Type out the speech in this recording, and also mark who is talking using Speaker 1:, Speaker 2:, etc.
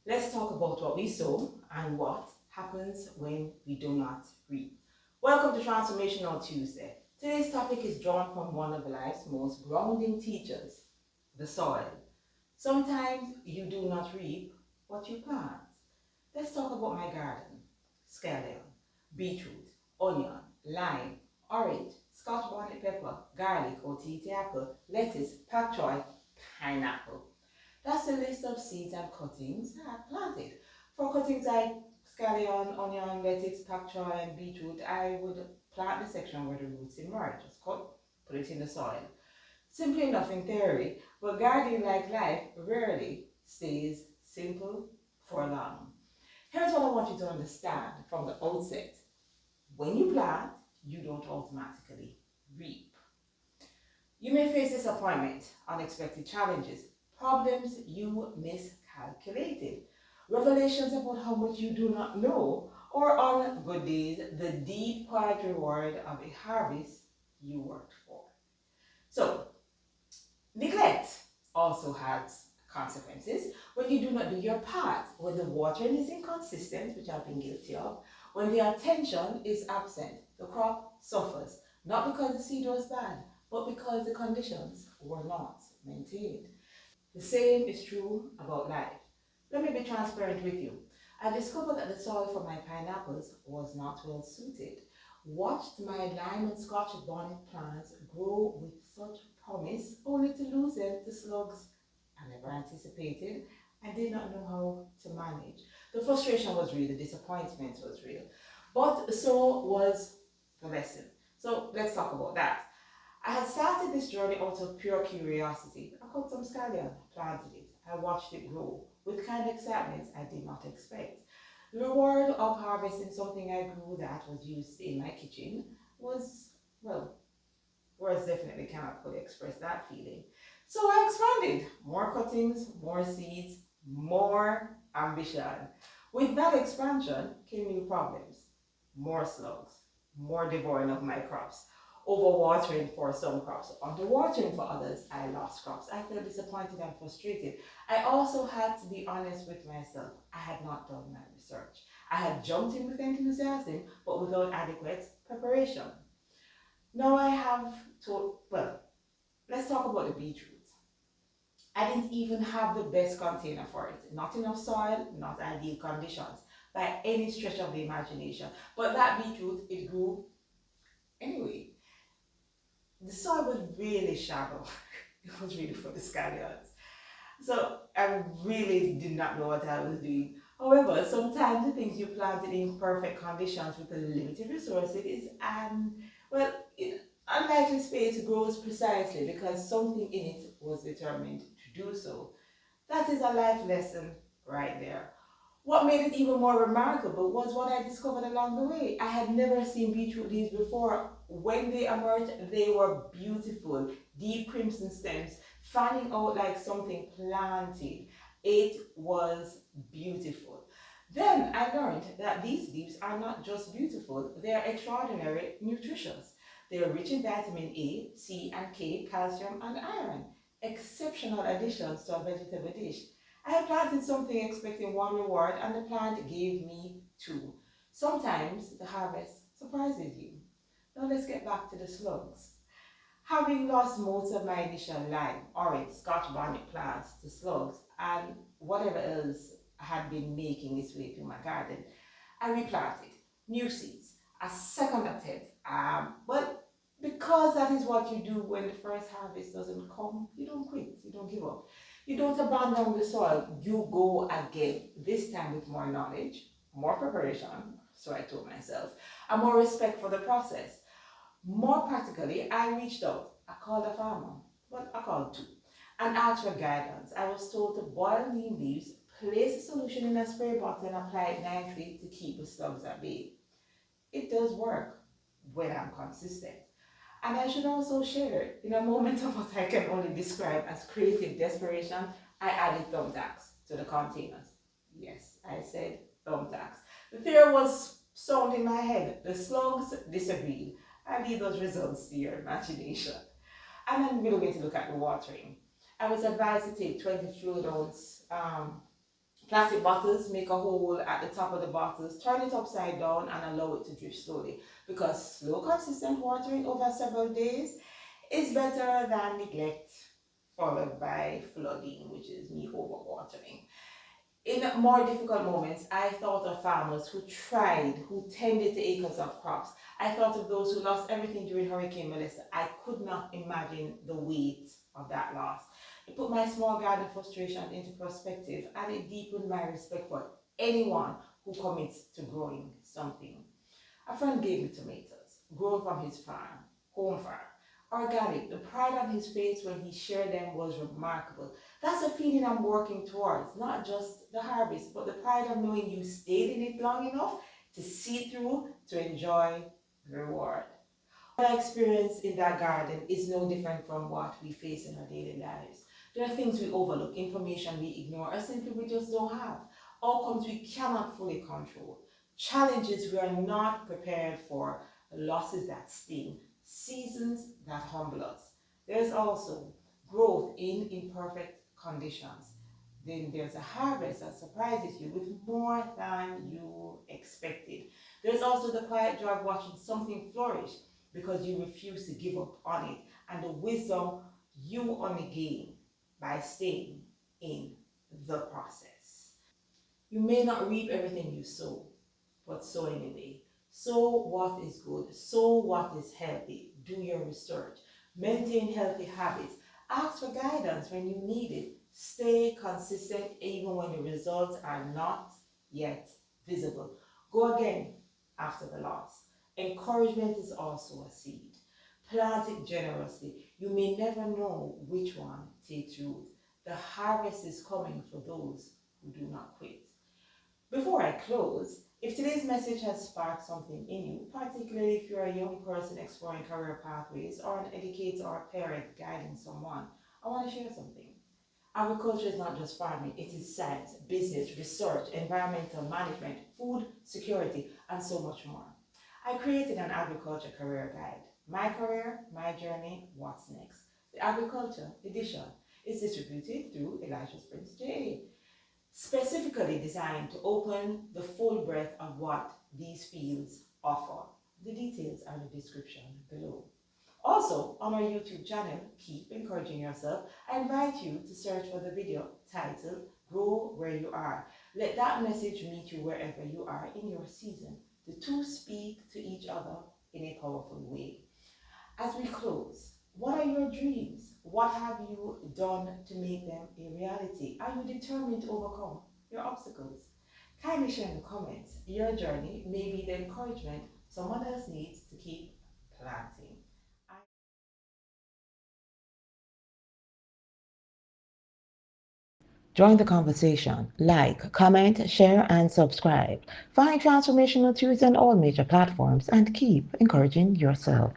Speaker 1: Let's talk about what we sow and what happens when we do not reap. Welcome to Transformational Tuesday. Today's topic is drawn from one of life's most grounding teachers, the soil. Sometimes you do not reap what you plant. Let's talk about my garden. Scallion, beetroot, onion, lime, orange, scotch bonnet pepper, garlic or tea apple, lettuce, pak choy, pineapple. That's the list of seeds and cuttings I planted. For cuttings like scallion, onion, lettuce, pak choy, and beetroot, I would plant the section where the roots emerge. Just cut, put it in the soil. Simple enough in theory, but gardening like life rarely stays simple for long. Here's what I want you to understand from the outset. When you plant, you don't automatically reap. You may face disappointment, unexpected challenges, problems you miscalculated, revelations about how much you do not know, or on good days, the deep quiet reward of a harvest you worked for. So, neglect also has consequences when you do not do your part, when the watering is inconsistent, which I've been guilty of, when the attention is absent, the crop suffers, not because the seed was bad, but because the conditions were not maintained. The same is true about life. Let me be transparent with you. I discovered that the soil for my pineapples was not well suited. Watched my lime and scotch bonnet plants grow with such promise, only to lose them to slugs I never anticipated and did not know how to manage. The frustration was real, the disappointment was real, but so was the lesson. So let's talk about that. I had started this journey out of pure curiosity. I cut some scallion, planted it. I watched it grow with kind of excitement I did not expect. The reward of harvesting something I grew that was used in my kitchen was, well, words definitely cannot fully express that feeling. So I expanded. More cuttings, more seeds, more ambition. With that expansion came new problems. More slugs, more devouring of my crops, overwatering for some crops, underwatering for others. I lost crops. I felt disappointed and frustrated. I also had to be honest with myself. I had not done my research. I had jumped in with enthusiasm, but without adequate preparation. Now I have to, well, let's talk about the beetroot. I didn't even have the best container for it. Not enough soil, not ideal conditions by any stretch of the imagination. But that beetroot, it grew anyway. The soil was really shallow. It was really for the scallions. So I really did not know what I was doing. However, sometimes the things you planted in perfect conditions with a limited resources and, well, in unlikely space grows precisely because something in it was determined to do so. That is a life lesson right there. What made it even more remarkable was what I discovered along the way. I had never seen beetroot leaves before. When they emerged, they were beautiful, deep crimson stems, fanning out like something planted. It was beautiful. Then I learned that these leaves are not just beautiful, they are extraordinary nutritious. They are rich in vitamin A, C, and K, calcium, and iron. Exceptional additions to a vegetable dish. I had planted something expecting one reward, and the plant gave me two. Sometimes the harvest surprises you. Now let's get back to the slugs. Having lost most of my initial lime, orange, scotch bonnet plants to slugs, and whatever else had been making its way through my garden, I replanted new seeds, a second attempt. But because that is what you do when the first harvest doesn't come, you don't quit, you don't give up. You don't abandon the soil, you go again, this time with more knowledge, more preparation, so I told myself, and more respect for the process. More practically, I reached out. I called a farmer, well, I called two, and asked for guidance. I was told to boil neem leaves, place the solution in a spray bottle, and apply it nightly to keep the slugs at bay. It does work when I'm consistent. And I should also share, in a moment of what I can only describe as creative desperation, I added thumbtacks to the containers. Yes, I said thumbtacks. The theory was sound in my head. The slugs disagreed. I leave those results to your imagination. And then we're going to look at the watering. I was advised to take 20 fluid ounce Plastic bottles, make a hole at the top of the bottles, turn it upside down and allow it to drip slowly, because slow consistent watering over several days is better than neglect followed by flooding, which is me overwatering. In more difficult moments, I thought of farmers who tended to acres of crops. I thought of those who lost everything during Hurricane Melissa. I could not imagine the weight of that loss. It put my small garden frustration into perspective, and it deepened my respect for anyone who commits to growing something. A friend gave me tomatoes, grown from his farm, home farm, organic. The pride on his face when he shared them was remarkable. That's the feeling I'm working towards, not just the harvest, but the pride of knowing you stayed in it long enough to see through, to enjoy the reward. What I experience in that garden is no different from what we face in our daily lives. There are things we overlook, information we ignore, or simply we just don't have. Outcomes we cannot fully control. Challenges we are not prepared for. Losses that sting. Seasons that humble us. There's also growth in imperfect conditions. Then there's a harvest that surprises you with more than you expected. There's also the quiet joy of watching something flourish because you refuse to give up on it, and the wisdom you only gain by staying in the process. You may not reap everything you sow, but sow anyway. Sow what is good, sow what is healthy, do your research, maintain healthy habits, ask for guidance when you need it, stay consistent even when the results are not yet visible. Go again after the loss. Encouragement is also a seed. Plant it generously. You may never know which one takes root. The harvest is coming for those who do not quit. Before I close, if today's message has sparked something in you, particularly if you're a young person exploring career pathways or an educator or a parent guiding someone, I want to share something. Agriculture is not just farming, it is science, business, research, environmental management, food security, and so much more. I created an agriculture career guide. My career, my journey, what's next? The agriculture edition is distributed through Elijah Springs JA, specifically designed to open the full breadth of what these fields offer. The details are in the description below. Also, on our YouTube channel, Keep Encouraging Yourself, I invite you to search for the video titled Grow Where You Are. Let that message meet you wherever you are in your season. The two speak to each other in a powerful way. As we close, what are your dreams? What have you done to make them a reality? Are you determined to overcome your obstacles? Kindly share in the comments. Your journey may be the encouragement someone else needs to keep planting. Join the conversation. Like, comment, share, and subscribe. Find transformational truths on all major platforms and keep encouraging yourself.